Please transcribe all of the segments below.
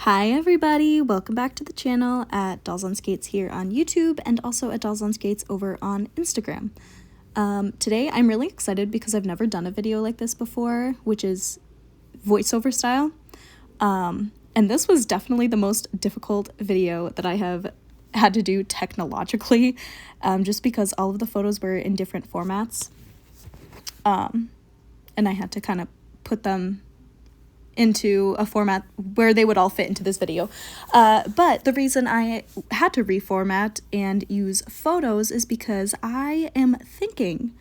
Hi everybody, welcome back to the channel at Dolls on Skates here on YouTube and also at Dolls on Skates over on Instagram. Today I'm really excited because I've never done a video like this before, which is voiceover style. And this was definitely the most difficult video that I have had to do technologically, just because all of the photos were in different formats. And I had to kind of put them into a format where they would all fit into this video. But the reason I had to reformat and use photos is because I am thinking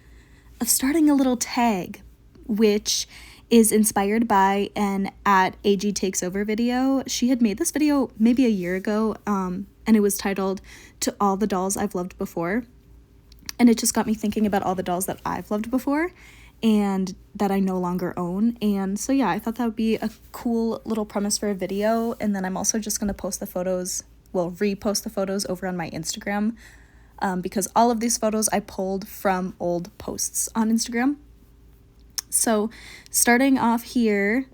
of starting a little tag, which is inspired by an @AG_takes_over video. She had made this video maybe a year ago, and it was titled "To All the Dolls I've Loved Before." And it just got me thinking about all the dolls that I've loved before and that I no longer own. And so yeah, I thought that would be a cool little premise for a video. And then I'm also just going to post the photos, well, repost the photos over on my Instagram, because all of these photos I pulled from old posts on Instagram. So starting off here,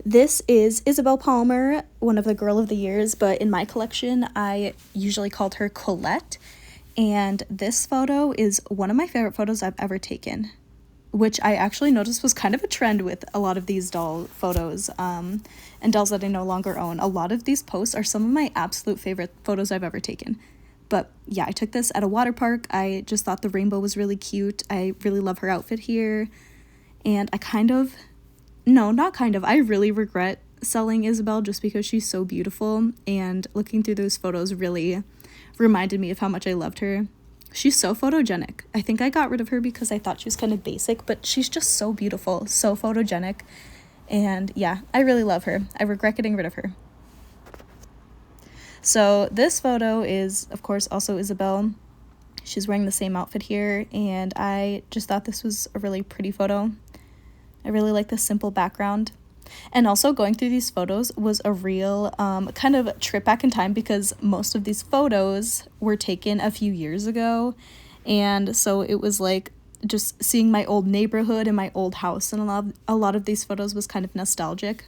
this is Isabelle Palmer, one of the Girl of the Years, but in my collection I usually called her Colette. And this photo is one of my favorite photos I've ever taken, which I actually noticed was kind of a trend with a lot of these doll photos, and dolls that I no longer own. A lot of these posts are some of my absolute favorite photos I've ever taken. But yeah, I took this at a water park. I just thought the rainbow was really cute. I really love her outfit here. And I really regret selling Isabelle just because she's so beautiful. And looking through those photos really reminded me of how much I loved her. She's so photogenic. I think I got rid of her because I thought she was kind of basic, but she's just so beautiful, so photogenic. And yeah, I really love her. I regret getting rid of her. So this photo is, of course, also Isabelle. She's wearing the same outfit here, and I just thought this was a really pretty photo. I really like the simple background. And also going through these photos was a real kind of trip back in time, because most of these photos were taken a few years ago. And so it was like just seeing my old neighborhood and my old house, and a lot of these photos was kind of nostalgic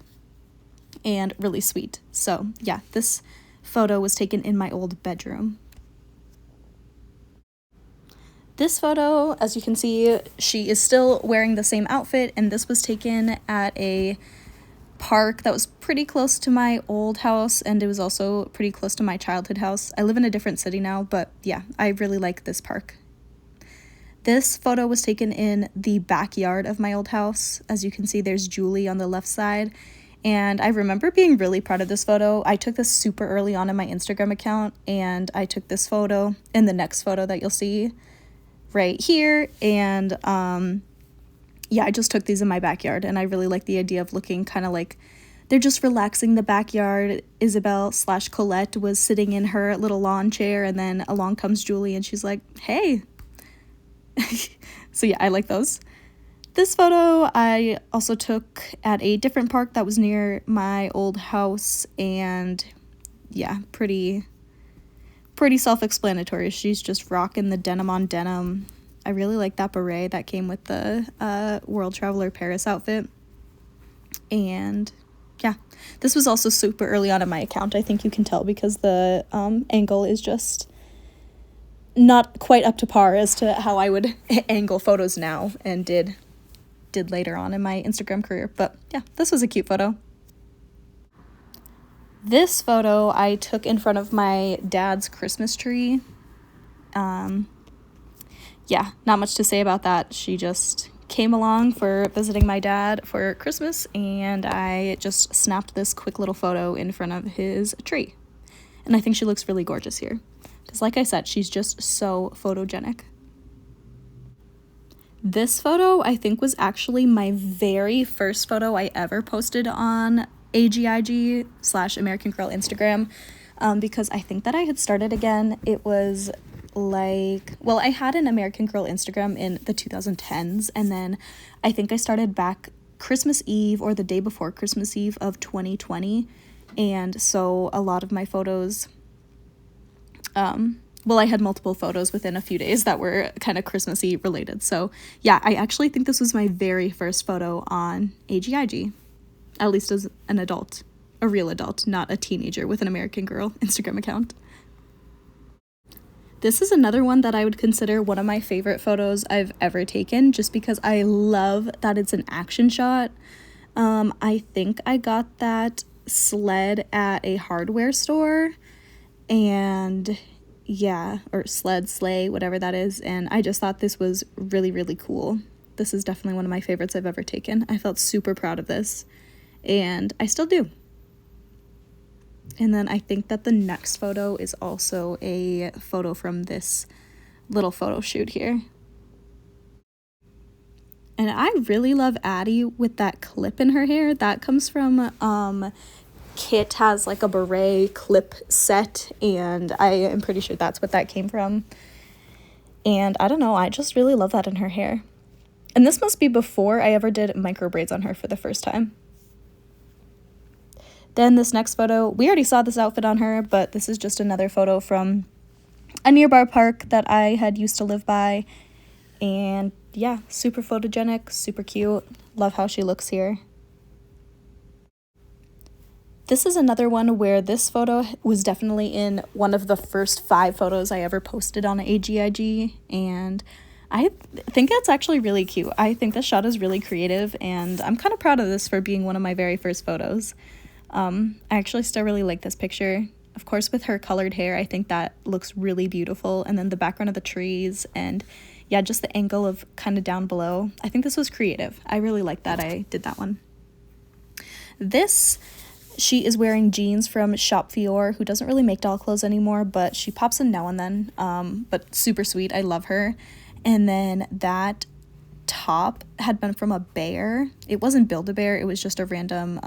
and really sweet. So yeah, this photo was taken in my old bedroom. This photo, as you can see, she is still wearing the same outfit, and this was taken at a park that was pretty close to my old house, and it was also pretty close to my childhood house. I live in a different city now, but yeah, I really like this park. This photo was taken in the backyard of my old house. As you can see, there's Julie on the left side, and I remember being really proud of this photo. I took this super early on in my Instagram account, and I took this photo and the next photo that you'll see right here, and yeah, I just took these in my backyard, and I really like the idea of looking kind of like they're just relaxing the backyard. Isabelle/Colette was sitting in her little lawn chair, and then along comes Julie, and she's like, hey. So yeah, I like those. This photo I also took at a different park that was near my old house, and yeah, pretty self-explanatory. She's just rocking the denim on denim. I really like that beret that came with the World Traveler Paris outfit. And yeah, this was also super early on in my account. I think you can tell because the angle is just not quite up to par as to how I would angle photos now and did later on in my Instagram career. But yeah, this was a cute photo. This photo I took in front of my dad's Christmas tree. Yeah, not much to say about that. She just came along for visiting my dad for Christmas, and I just snapped this quick little photo in front of his tree. And I think she looks really gorgeous here, because like I said, she's just so photogenic. This photo I think was actually my very first photo I ever posted on AGIG/American Girl Instagram, because I think that I had started again. It was like, well, I had an American Girl Instagram in the 2010s, and then I think I started back Christmas Eve or the day before Christmas Eve of 2020, and so a lot of my photos well, I had multiple photos within a few days that were kind of Christmassy related. So yeah, I actually think this was my very first photo on AGIG, at least as an adult, a real adult, not a teenager with an American Girl Instagram account. This is another one that I would consider one of my favorite photos I've ever taken, just because I love that it's an action shot. I think I got that sled at a hardware store, and yeah, or sleigh, whatever that is, and I just thought this was really, really cool. This is definitely one of my favorites I've ever taken. I felt super proud of this, and I still do. And then I think that the next photo is also a photo from this little photo shoot here. And I really love Addie with that clip in her hair. That comes from Kit has like a beret clip set, and I am pretty sure that's what that came from. And I don't know, I just really love that in her hair. And this must be before I ever did micro braids on her for the first time. Then this next photo, we already saw this outfit on her, but this is just another photo from a nearby park that I had used to live by. And yeah, super photogenic, super cute. Love how she looks here. This is another one where this photo was definitely in one of the first 5 photos I ever posted on AGIG, and I think it's actually really cute. I think this shot is really creative, and I'm kind of proud of this for being one of my very first photos. I actually still really like this picture. Of course, with her colored hair, I think that looks really beautiful, and then the background of the trees, and yeah, just the angle of kind of down below. I think this was creative. I really like that I did that one. She is wearing jeans from Shop Fior, who doesn't really make doll clothes anymore, but she pops in now and then, but super sweet. I love her. And then that top had been from a bear. It wasn't Build-A-Bear. It was just a random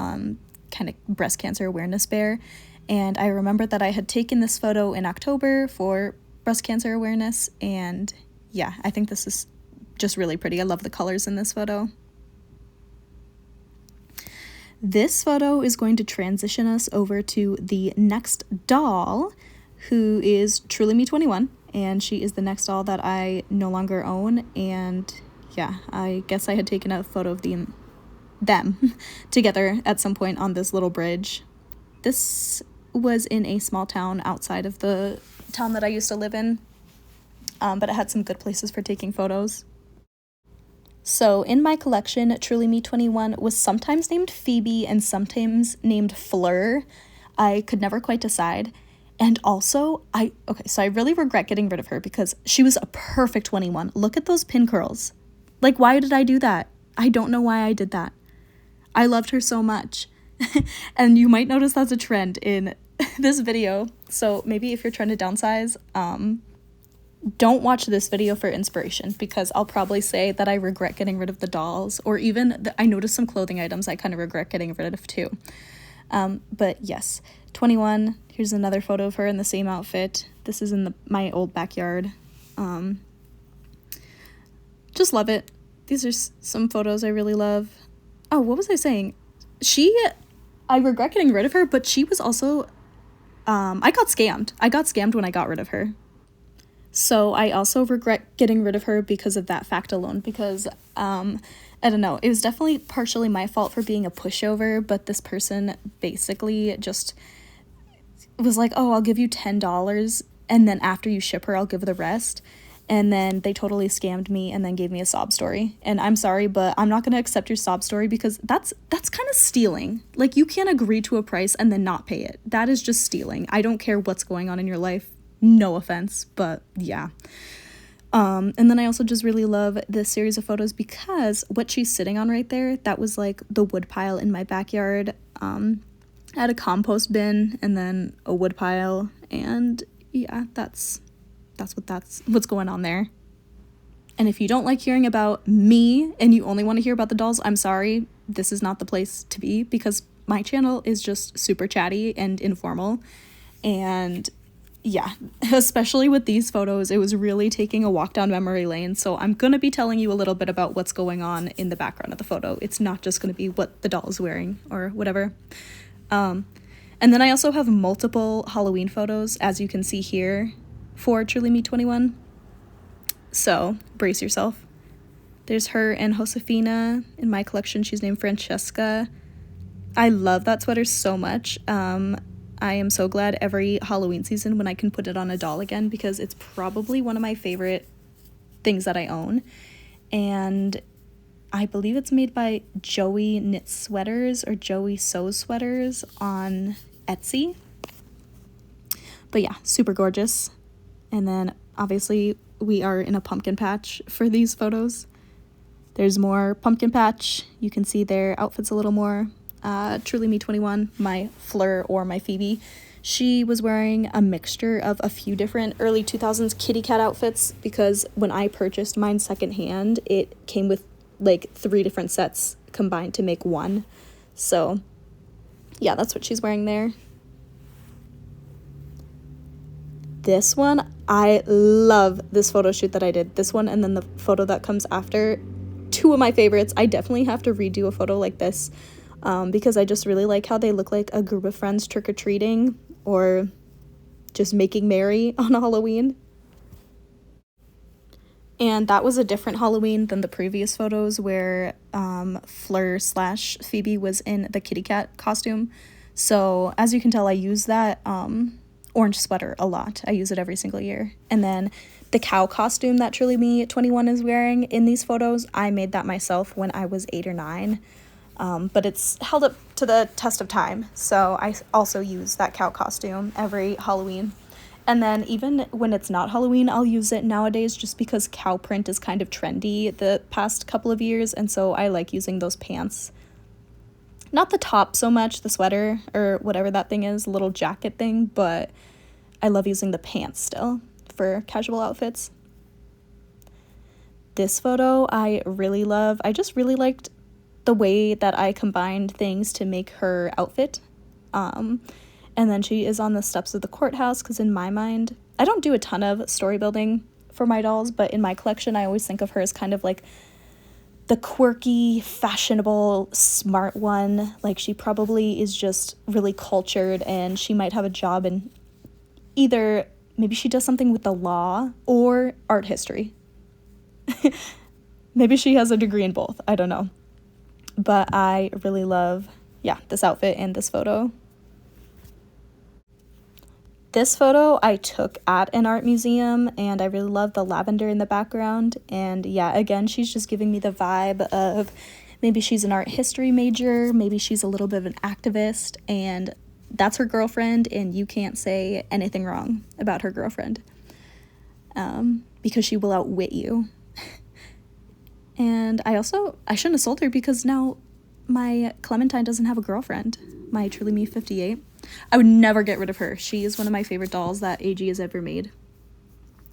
kind of breast cancer awareness bear. And I remember that I had taken this photo in October for breast cancer awareness. And yeah, I think this is just really pretty. I love the colors in this photo. This photo is going to transition us over to the next doll, who is Truly Me 21, and she is the next doll that I no longer own. And yeah, I guess I had taken a photo of them together at some point on this little bridge. This was in a small town outside of the town that I used to live in, but it had some good places for taking photos. So in my collection, Truly Me 21 was sometimes named Phoebe and sometimes named Fleur. I could never quite decide. And also, I really regret getting rid of her because she was a perfect 21. Look at those pin curls. Like, why did I do that? I don't know why I did that. I loved her so much. And you might notice that's a trend in this video. So maybe if you're trying to downsize, don't watch this video for inspiration, because I'll probably say that I regret getting rid of the dolls, or even I noticed some clothing items I kind of regret getting rid of too. But yes, 21, here's another photo of her in the same outfit. This is in my old backyard. Just love it. These are some photos I really love. Oh, what was I saying? I regret getting rid of her, but she was also, I got scammed. I got scammed when I got rid of her. So I also regret getting rid of her because of that fact alone, because, I don't know, it was definitely partially my fault for being a pushover, but this person basically just was like, oh, I'll give you $10, and then after you ship her, I'll give the rest. And then they totally scammed me and then gave me a sob story. And I'm sorry, but I'm not going to accept your sob story, because that's kind of stealing. Like, you can't agree to a price and then not pay it. That is just stealing. I don't care what's going on in your life. No offense, but yeah. And then I also just really love this series of photos because what she's sitting on right there, that was like the wood pile in my backyard. I had a compost bin and then a wood pile, and yeah, that's what's going on there. And if you don't like hearing about me and you only want to hear about the dolls, I'm sorry, this is not the place to be, because my channel is just super chatty and informal. And yeah, especially with these photos, it was really taking a walk down memory lane. So I'm going to be telling you a little bit about what's going on in the background of the photo. It's not just going to be what the doll is wearing or whatever. And then I also have multiple Halloween photos, as you can see here. for Truly Me 21. So brace yourself. There's her and Josefina. In my collection, she's named Francesca. I love that sweater so much. I am so glad every Halloween season when I can put it on a doll again, because it's probably one of my favorite things that I own. And I believe it's made by Joey Knits Sweaters or Joey Sews Sweaters on Etsy. But yeah, super gorgeous. And then obviously we are in a pumpkin patch for these photos. There's more pumpkin patch. You can see their outfits a little more. Truly Me 21, my Fleur or my Phoebe, she was wearing a mixture of a few different early 2000s kitty cat outfits, because when I purchased mine secondhand, it came with like 3 different sets combined to make one. So yeah, that's what she's wearing there. This one, I love this photo shoot that I did. This one and then the photo that comes after, 2 of my favorites. I definitely have to redo a photo like this. Because I just really like how they look like a group of friends trick-or-treating or just making merry on Halloween. And that was a different Halloween than the previous photos where Fleur/Phoebe was in the kitty cat costume. So as you can tell, I use that orange sweater a lot. I use it every single year. And then the cow costume that Truly Me 21 is wearing in these photos, I made that myself when I was 8 or 9. But it's held up to the test of time, so I also use that cow costume every Halloween. And then even when it's not Halloween, I'll use it nowadays just because cow print is kind of trendy the past couple of years, and so I like using those pants. Not the top so much, the sweater, or whatever that thing is, little jacket thing, but I love using the pants still for casual outfits. This photo I really love. I just really liked the way that I combined things to make her outfit. And then she is on the steps of the courthouse, because in my mind, I don't do a ton of story building for my dolls, but in my collection, I always think of her as kind of like the quirky, fashionable, smart one. Like, she probably is just really cultured, and she might have a job in either, maybe she does something with the law or art history. Maybe she has a degree in both. I don't know. But I really love, this outfit and this photo. This photo I took at an art museum, and I really love the lavender in the background. And yeah, again, she's just giving me the vibe of maybe she's an art history major, maybe she's a little bit of an activist, and that's her girlfriend, and you can't say anything wrong about her girlfriend, because she will outwit you. And I shouldn't have sold her, because now my Clementine doesn't have a girlfriend, my Truly Me 58. I would never get rid of her. She is one of my favorite dolls that AG has ever made.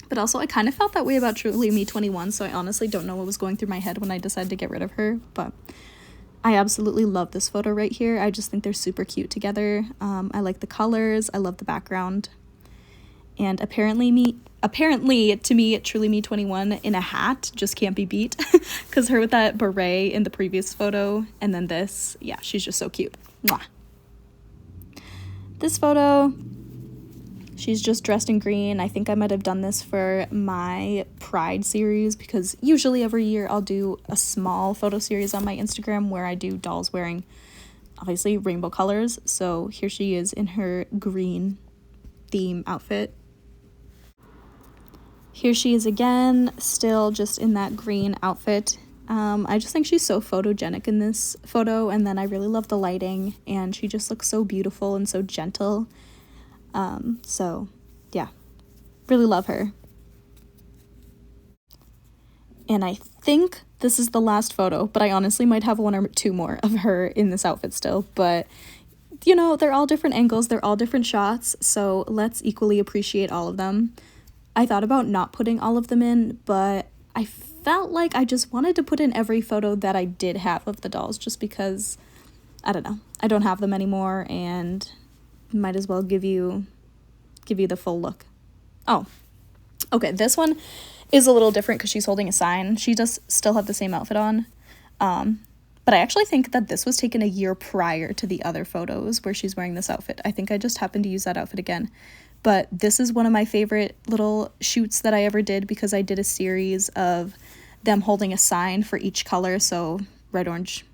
But also, I kind of felt that way about Truly Me 21, so I honestly don't know what was going through my head when I decided to get rid of her. But I absolutely love this photo right here. I just think they're super cute together. I like the colors. I love the background. And apparently to me, Truly Me 21 in a hat just can't be beat, because her with that beret in the previous photo, and then this, yeah, she's just so cute. Mwah. This photo, she's just dressed in green. I think I might have done this for my Pride series, because usually every year I'll do a small photo series on my Instagram where I do dolls wearing, obviously, rainbow colors. So here she is in her green theme outfit. Here she is again, still just in that green outfit. I just think she's so photogenic in this photo, and then I really love the lighting, and she just looks so beautiful and so gentle. So yeah, really love her. And I think this is the last photo, but I honestly might have 1 or 2 more of her in this outfit still, but you know, they're all different angles, they're all different shots, so let's equally appreciate all of them. I thought about not putting all of them in, but I felt like I just wanted to put in every photo that I did have of the dolls, just because, I don't know, I don't have them anymore, and might as well give you the full look. Oh, okay, this one is a little different because she's holding a sign. She does still have the same outfit on, but I actually think that this was taken a year prior to the other photos where she's wearing this outfit. I think I just happened to use that outfit again. but this is one of my favorite little shoots that I ever did because I did a series of them holding a sign for each color, so red, orange,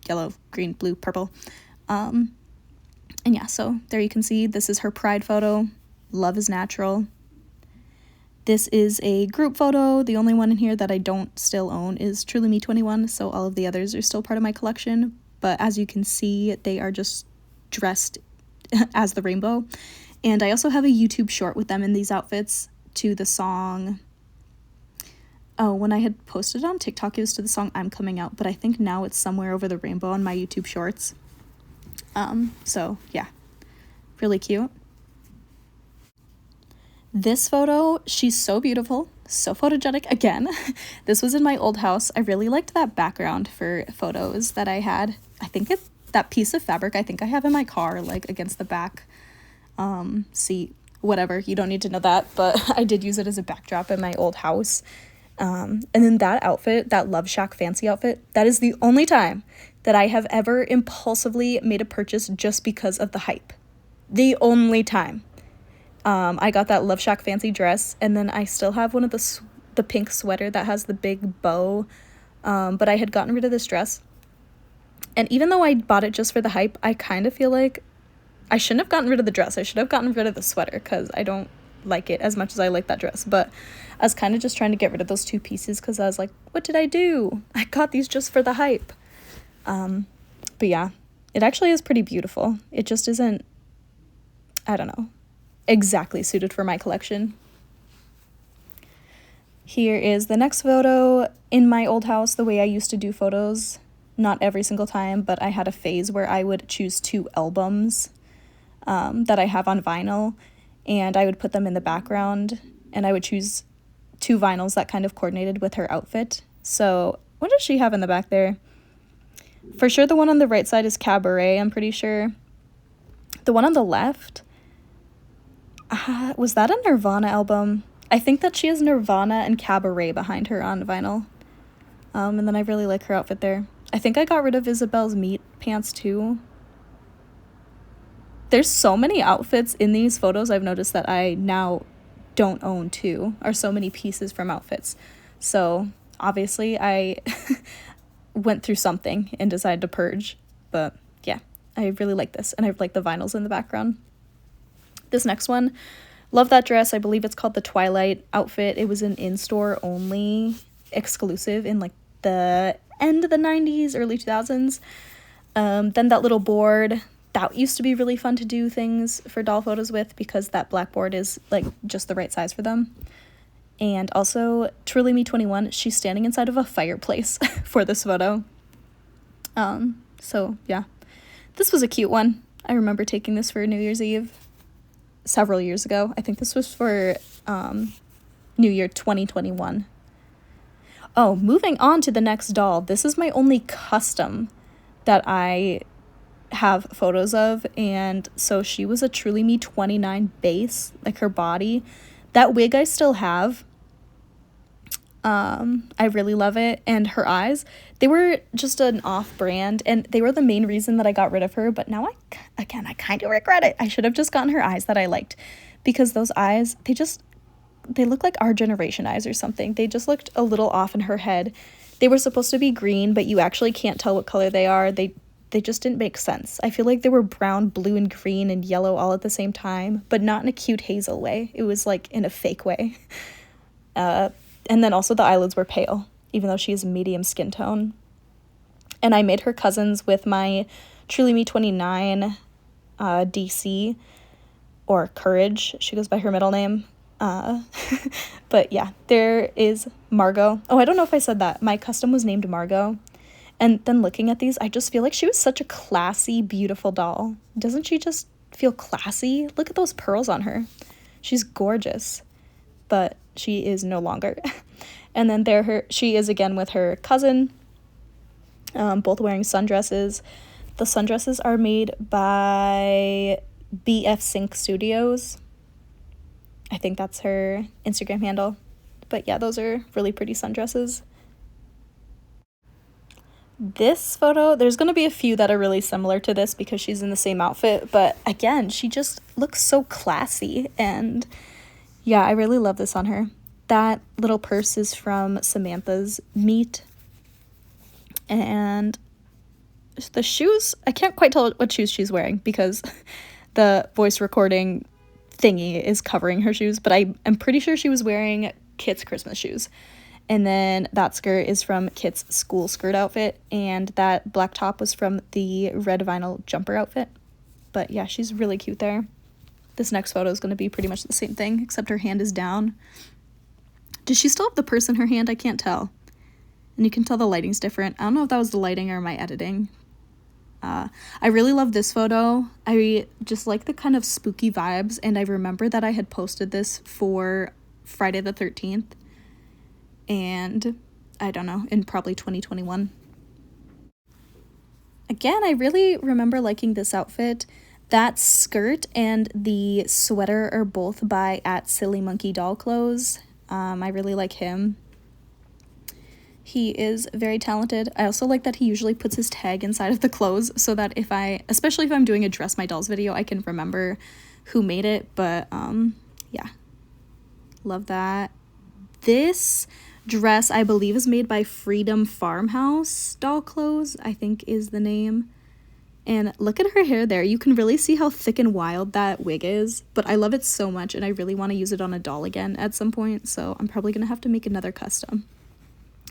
yellow, green, blue, purple. And yeah, so there you can see this is her pride photo. Love is natural. This is a group photo. The only one in here that I don't still own is Truly Me 21, so all of the others are still part of my collection. But as you can see, they are just dressed as the rainbow. And I also have a YouTube short with them in these outfits to the song. Oh, when I had posted on TikTok, it was to the song I'm Coming Out, but I think now it's Somewhere Over the Rainbow on my YouTube shorts. So yeah, really cute. This photo, she's so beautiful, so photogenic again. This was in my old house. I really liked that background for photos that I had. I think that piece of fabric I think I have in my car, like against the back seat, whatever. You don't need to know that, but I did use it as a backdrop in my old house. And then that outfit, that Love Shack fancy outfit, that is the only time that I have ever impulsively made a purchase just because of the hype. The only time. I got that Love Shack fancy dress, and then I still have one of the pink sweater that has the big bow, but I had gotten rid of this dress. And even though I bought it just for the hype, I kind of feel like I shouldn't have gotten rid of the dress. I should have gotten rid of the sweater because I don't like it as much as I like that dress. But I was kind of just trying to get rid of those two pieces because I was like, what did I do? I got these just for the hype. But yeah, it actually is pretty beautiful. It just isn't, I don't know, exactly suited for my collection. Here is the next photo in my old house, the way I used to do photos. Not every single time, but I had a phase where I would choose 2 albums that I have on vinyl, and I would put them in the background, and I would choose 2 vinyls that kind of coordinated with her outfit. So what does she have in the back there? For sure the one on the right side is Cabaret, I'm pretty sure. The one on the left, was that a Nirvana album? I think that she has Nirvana and Cabaret behind her on vinyl. And then I really like her outfit there. I think I got rid of Isabelle's meat pants too. There's so many outfits in these photos I've noticed that I now don't own too, or so many pieces from outfits. So obviously I went through something and decided to purge. But yeah, I really like this, and I like the vinyls in the background. This next one, love that dress. I believe it's called the Twilight outfit. It was an in-store only exclusive in like the end of the 90s, early 2000s. Then that little board, that used to be really fun to do things for doll photos with because that black board is like just the right size for them. And also Truly Me 21, she's standing inside of a fireplace for this photo. So yeah, this was a cute one. I remember taking this for New Year's Eve several years ago. I think this was for New Year 2021. Oh, moving on to the next doll. This is my only custom that I have photos of, and so she was a Truly Me 29 base, like her body. That wig I still have. I really love it, and her eyes, they were just an off-brand, and they were the main reason that I got rid of her, but now I kind of regret it. I should have just gotten her eyes that I liked, because those eyes, they look like our generation eyes or something. They just looked a little off in her head. They were supposed to be green, but you actually can't tell what color they are. They just didn't make sense. I feel like they were brown, blue, and green, and yellow all at the same time, but not in a cute hazel way. It was like in a fake way. And then also the eyelids were pale, even though she is medium skin tone. And I made her cousins with my Truly Me 29 DC, or Courage. She goes by her middle name. But yeah, there is Margo. Oh, I don't know if I said that. My custom was named Margo. And then looking at these, I just feel like she was such a classy, beautiful doll. Doesn't she just feel classy? Look at those pearls on her. She's gorgeous. But she is no longer. And then she is again with her cousin, both wearing sundresses. The sundresses are made by bfcinkstudios. I think that's her Instagram handle. But yeah, those are really pretty sundresses. This photo, there's going to be a few that are really similar to this because she's in the same outfit, but again, she just looks so classy, and yeah, I really love this on her. That little purse is from Samantha's Meet, and the shoes, I can't quite tell what shoes she's wearing because the voice recording thingy is covering her shoes, but I'm pretty sure she was wearing Kit's Christmas shoes. And then that skirt is from Kit's school skirt outfit, and that black top was from the red vinyl jumper outfit. But yeah, she's really cute there. This next photo is going to be pretty much the same thing, except her hand is down. Does she still have the purse in her hand? I can't tell. And you can tell the lighting's different. I don't know if that was the lighting or my editing. I really love this photo. I just like the kind of spooky vibes, and I remember that I had posted this for Friday the 13th. And I don't know, in probably 2021. Again, I really remember liking this outfit. That skirt and the sweater are both by @sillymonkeydollclothes. I really like him. He is very talented. I also like that he usually puts his tag inside of the clothes so that especially if I'm doing a Dress My Dolls video, I can remember who made it. But yeah, love that. This dress, I believe, is made by Freedom Farmhouse Doll Clothes, I think is the name. And look at her hair there. You can really see how thick and wild that wig is, but I love it so much, and I really want to use it on a doll again at some point, so I'm probably gonna have to make another custom.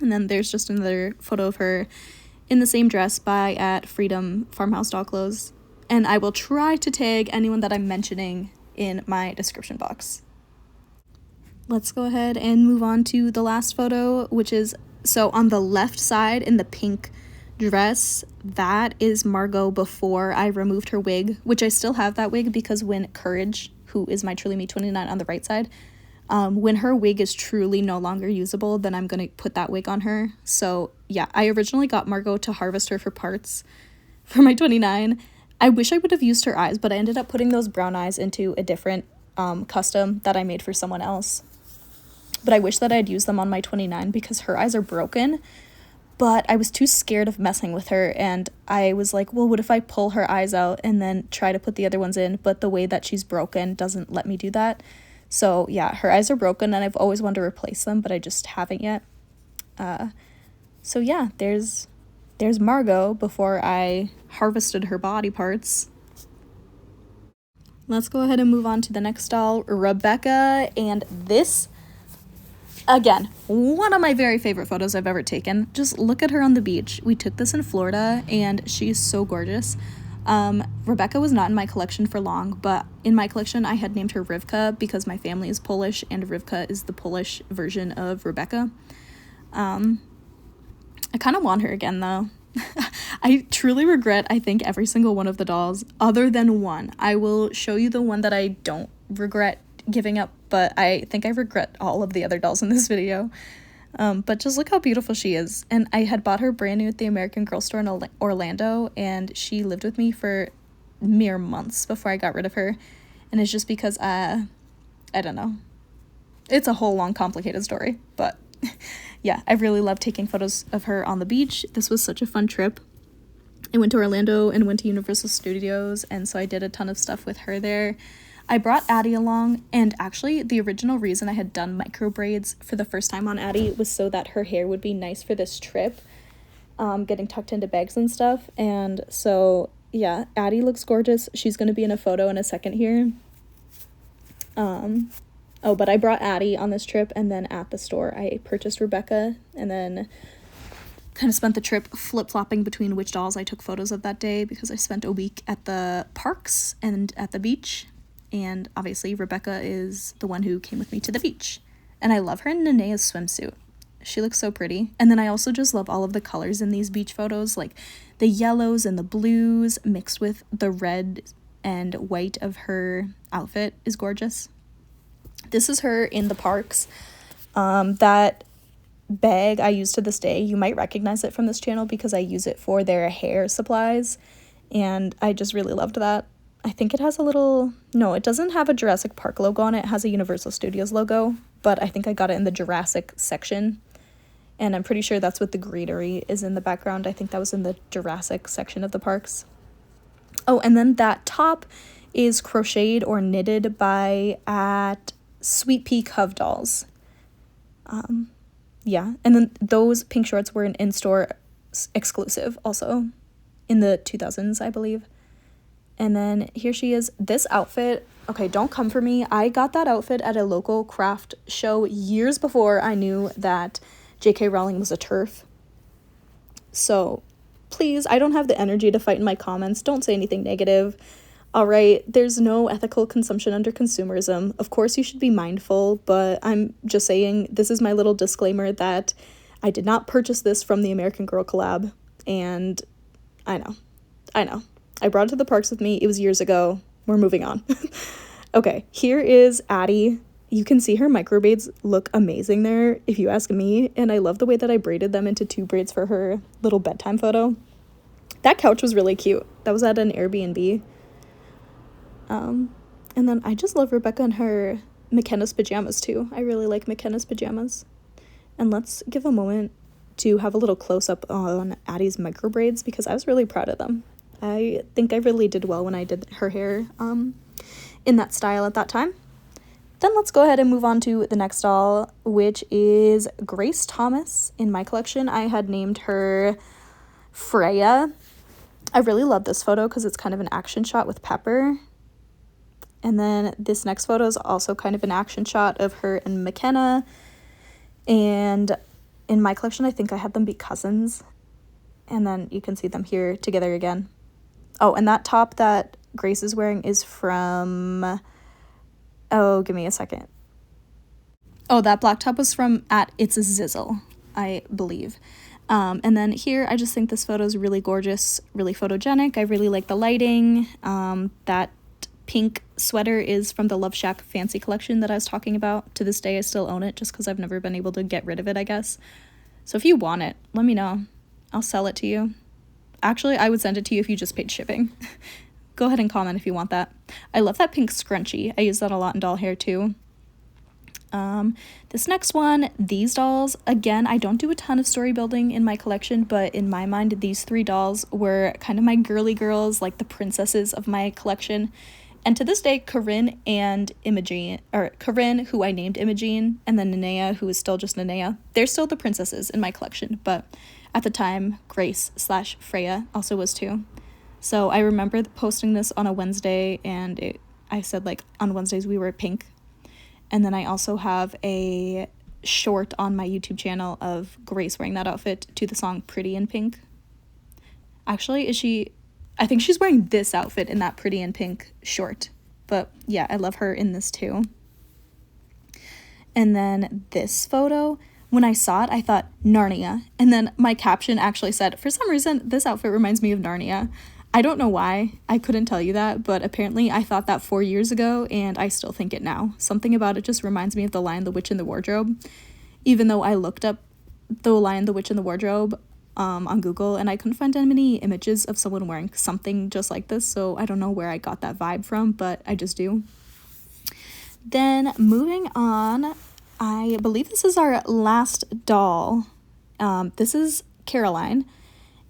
And then there's just another photo of her in the same dress by @Freedom Farmhouse Doll Clothes, and I will try to tag anyone that I'm mentioning in my description box. Let's go ahead and move on to the last photo, which is, so on the left side in the pink dress, that is Margo before I removed her wig, which I still have that wig because when Courage, who is my Truly Me 29 on the right side, when her wig is truly no longer usable, then I'm going to put that wig on her. So yeah, I originally got Margo to harvest her for parts for my 29. I wish I would have used her eyes, but I ended up putting those brown eyes into a different custom that I made for someone else. But I wish that I'd used them on my 29 because her eyes are broken, but I was too scared of messing with her, and I was like, well, what if I pull her eyes out and then try to put the other ones in, but the way that she's broken doesn't let me do that. So yeah, her eyes are broken, and I've always wanted to replace them, but I just haven't yet. So yeah, there's Margo before I harvested her body parts. Let's go ahead and move on to the next doll, Rebecca, and this, again, one of my very favorite photos I've ever taken. Just look at her on the beach. We took this in Florida, and she's so gorgeous. Rebecca was not in my collection for long, but in my collection I had named her Rivka because my family is Polish, and Rivka is the Polish version of Rebecca. I kind of want her again, though. I truly regret, I think, every single one of the dolls, other than one. I will show you the one that I don't regret giving up, but I think I regret all of the other dolls in this video. But just look how beautiful she is. And I had bought her brand new at the American Girl store in Orlando, and she lived with me for mere months before I got rid of her. And it's just because, I don't know. It's a whole long, complicated story, but yeah, I really love taking photos of her on the beach. This was such a fun trip. I went to Orlando and went to Universal Studios, and so I did a ton of stuff with her there. I brought Addie along, and actually the original reason I had done micro braids for the first time on Addie was so that her hair would be nice for this trip, getting tucked into bags and stuff. And so yeah, Addie looks gorgeous. She's going to be in a photo in a second here. But I brought Addie on this trip, and then at the store I purchased Rebecca, and then kind of spent the trip flip-flopping between which dolls I took photos of that day because I spent a week at the parks and at the beach. And obviously Rebecca is the one who came with me to the beach. And I love her in Nenea's swimsuit. She looks so pretty. And then I also just love all of the colors in these beach photos, like the yellows and the blues mixed with the red and white of her outfit is gorgeous. This is her in the parks. That bag I use to this day. You might recognize it from this channel because I use it for their hair supplies. And I just really loved that. I think it has a little, no, it doesn't have a Jurassic Park logo on it. It has a Universal Studios logo, but I think I got it in the Jurassic section. And I'm pretty sure that's what the greenery is in the background. I think that was in the Jurassic section of the parks. Oh, and then that top is crocheted or knitted by at sweetpeacovedolls. Yeah, and then those pink shorts were an in-store exclusive also in the 2000s, I believe. And then here she is. This outfit, okay, don't come for me. I got that outfit at a local craft show years before I knew that J.K. Rowling was a TERF. So please, I don't have the energy to fight in my comments. Don't say anything negative. All right, there's no ethical consumption under consumerism. Of course, you should be mindful, but I'm just saying this is my little disclaimer that I did not purchase this from the American Girl collab. And I know. I brought it to the parks with me. It was years ago. We're moving on. Okay, here is Addie. You can see her microbraids look amazing there, if you ask me. And I love the way that I braided them into 2 braids for her little bedtime photo. That couch was really cute. That was at an Airbnb. And then I just love Rebecca and her McKenna's pajamas too. I really like McKenna's pajamas. And let's give a moment to have a little close-up on Addie's micro braids because I was really proud of them. I think I really did well when I did her hair in that style at that time. Then let's go ahead and move on to the next doll, which is Grace Thomas. In my collection, I had named her Freya. I really love this photo because it's kind of an action shot with Pepper. And then this next photo is also kind of an action shot of her and McKenna. And in my collection, I think I had them be cousins. And then you can see them here together again. Oh, and that top that Grace is wearing is from... Oh, give me a second. Oh, that black top was from at It's a Zizzle, I believe. And then here, I just think this photo is really gorgeous, really photogenic. I really like the lighting. That pink sweater is from the Love Shack Fancy collection that I was talking about. To this day, I still own it just because I've never been able to get rid of it, I guess. So if you want it, let me know. I'll sell it to you. Actually, I would send it to you if you just paid shipping. Go ahead and comment if you want that. I love that pink scrunchie. I use that a lot in doll hair too. This next one, these dolls, again, I don't do a ton of story building in my collection, but in my mind, these 3 dolls were kind of my girly girls, like the princesses of my collection. And to this day, Corinne and Imogen, or Corinne, who I named Imogen, and then Nenea, who is still just Nenea, they're still the princesses in my collection, but at the time, Grace/Freya also was too. So I remember posting this on a Wednesday, and I said, like, on Wednesdays we wear pink. And then I also have a short on my YouTube channel of Grace wearing that outfit to the song Pretty in Pink. Actually, I think she's wearing this outfit in that Pretty in Pink short. But yeah, I love her in this too. And then this photo, when I saw it, I thought Narnia. And then my caption actually said, for some reason, this outfit reminds me of Narnia. I don't know why. I couldn't tell you that, but apparently I thought that 4 years ago, and I still think it now. Something about it just reminds me of The Lion, the Witch, and the Wardrobe. Even though I looked up The Lion, the Witch, and the Wardrobe on Google, and I couldn't find any images of someone wearing something just like this, so I don't know where I got that vibe from, but I just do. Then moving on, I believe this is our last doll. This is Caroline.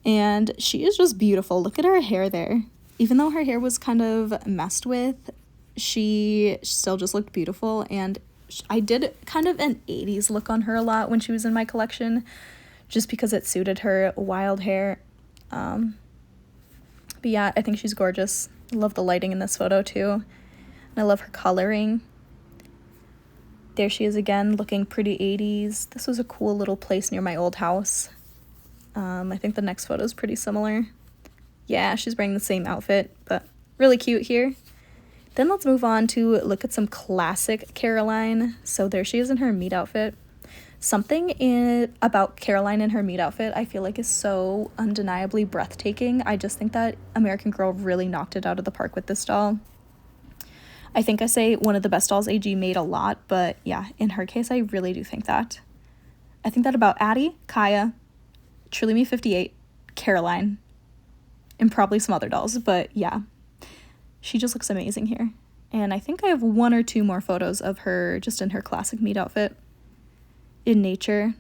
And she is just beautiful. Look at her hair there. Even though her hair was kind of messed with, she still just looked beautiful. And I did kind of an 80s look on her a lot when she was in my collection, just because it suited her wild hair. But yeah, I think she's gorgeous. I love the lighting in this photo too. And I love her coloring. There she is again, looking pretty 80s. This was a cool little place near my old house. I think the next photo is pretty similar. Yeah, she's wearing the same outfit, but really cute here. Then let's move on to look at some classic Caroline. So there she is in her meat outfit. Something about Caroline in her meat outfit I feel like is so undeniably breathtaking. I just think that American Girl really knocked it out of the park with this doll. I think I say one of the best dolls AG made a lot, but yeah, in her case, I really do think that. I think that about Addie, Kaya, Truly Me 58, Caroline, and probably some other dolls, but yeah, she just looks amazing here. And I think I have 1 or 2 more photos of her just in her classic meat outfit in nature.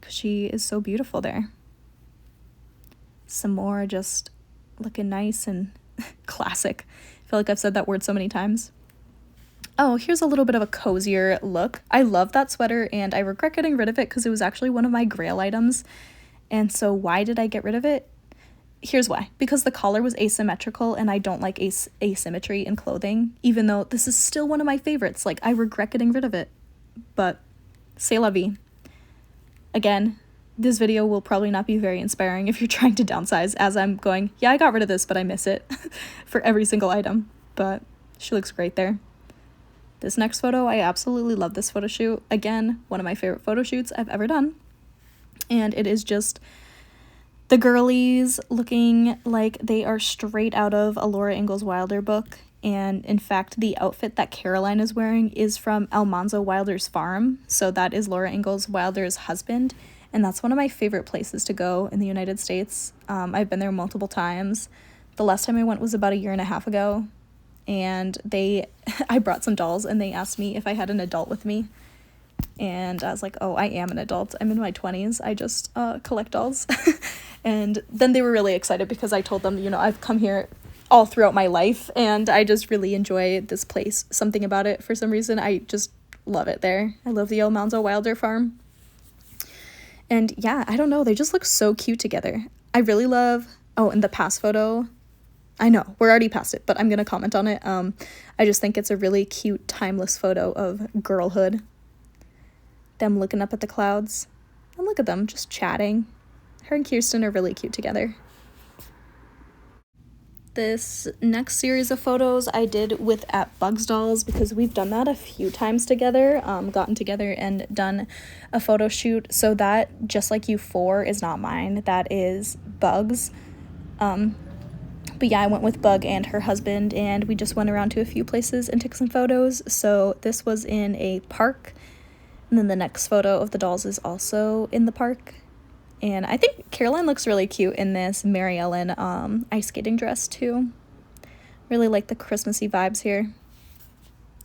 because she is so beautiful there. Some more just looking nice and classic. I feel like I've said that word so many times. Oh, here's a little bit of a cozier look. I love that sweater, and I regret getting rid of it because it was actually one of my grail items. And so why did I get rid of it? Here's why. Because the collar was asymmetrical, and I don't like asymmetry in clothing, even though this is still one of my favorites. Like, I regret getting rid of it. But c'est la vie. Again, this video will probably not be very inspiring if you're trying to downsize, as I'm going, yeah, I got rid of this, but I miss it for every single item. But she looks great there. This next photo, I absolutely love this photo shoot. Again, one of my favorite photo shoots I've ever done. And it is just the girlies looking like they are straight out of a Laura Ingalls Wilder book. And in fact, the outfit that Caroline is wearing is from Almanzo Wilder's farm. So that is Laura Ingalls Wilder's husband. And that's one of my favorite places to go in the United States. I've been there multiple times. The last time I went was about 1.5 years ago. And I brought some dolls, and they asked me if I had an adult with me. And I was like, oh, I am an adult. I'm in my 20s. I just collect dolls. And then they were really excited because I told them, you know, I've come here all throughout my life, and I just really enjoy this place. Something about it, for some reason, I just love it there. I love the Almanzo Wilder farm. And yeah, I don't know, they just look so cute together. I really love, oh, and the past photo, I know, we're already past it, but I'm going to comment on it. I just think it's a really cute, timeless photo of girlhood. Them looking up at the clouds. And look at them, just chatting. Her and Kirsten are really cute together. This next series of photos I did with at bugsdolls, because we've done that a few times together, gotten together and done a photo shoot. So that, Just Like You 4, is not mine. That is Bugs. But yeah, I went with Bug and her husband, and we just went around to a few places and took some photos. So this was in a park, and then the next photo of the dolls is also in the park. And I think Caroline looks really cute in this Mary Ellen ice skating dress too. Really like the Christmassy vibes here.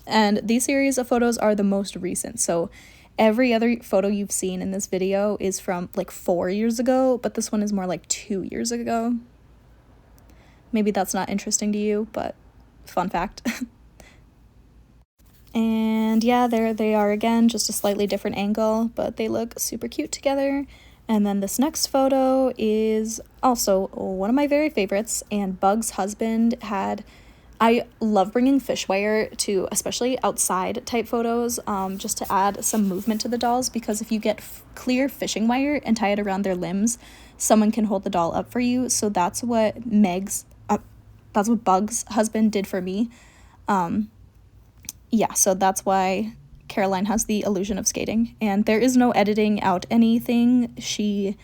And these series of photos are the most recent. So every other photo you've seen in this video is from like 4 years ago, but this one is more like 2 years ago. Maybe that's not interesting to you, but fun fact. And yeah, there they are again, just a slightly different angle, but they look super cute together. And then this next photo is also one of my very favorites, and Bug's husband had, I love bringing fish wire to especially outside type photos, just to add some movement to the dolls, because if you get clear fishing wire and tie it around their limbs, someone can hold the doll up for you. So that's what that's what Bug's husband did for me. Yeah, so that's why Caroline has the illusion of skating, and there is no editing out anything. She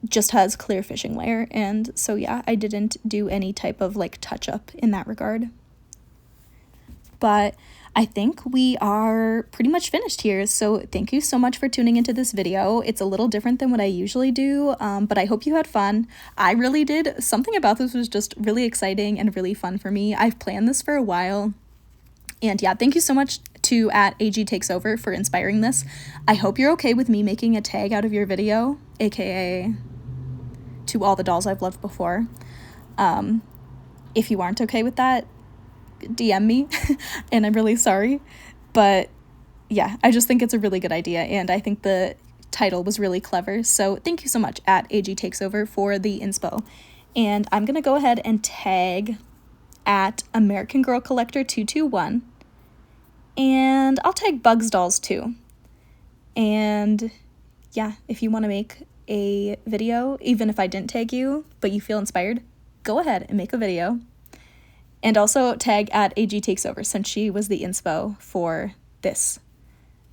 just has clear fishing wire, and so yeah, I didn't do any type of like touch up in that regard. But I think we are pretty much finished here, so thank you so much for tuning into this video. It's a little different than what I usually do, but I hope you had fun. I really did. Something about this was just really exciting and really fun for me. I've planned this for a while. And yeah, thank you so much to @AGTakesOver for inspiring this. I hope you're okay with me making a tag out of your video, aka to all the dolls I've loved before. If you aren't okay with that, DM me, and I'm really sorry. But yeah, I just think it's a really good idea, and I think the title was really clever. So thank you so much @AGTakesOver for the inspo. And I'm gonna go ahead and tag @AmericanGirlCollector221. And I'll tag bugsdolls too. And yeah, if you want to make a video, even if I didn't tag you, but you feel inspired, go ahead and make a video. And also tag @AGTakesOver, since she was the inspo for this.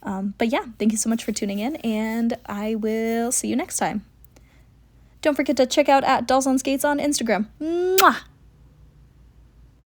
But yeah, thank you so much for tuning in, and I will see you next time. Don't forget to check out @DollsOnSkates on Instagram. Mwah!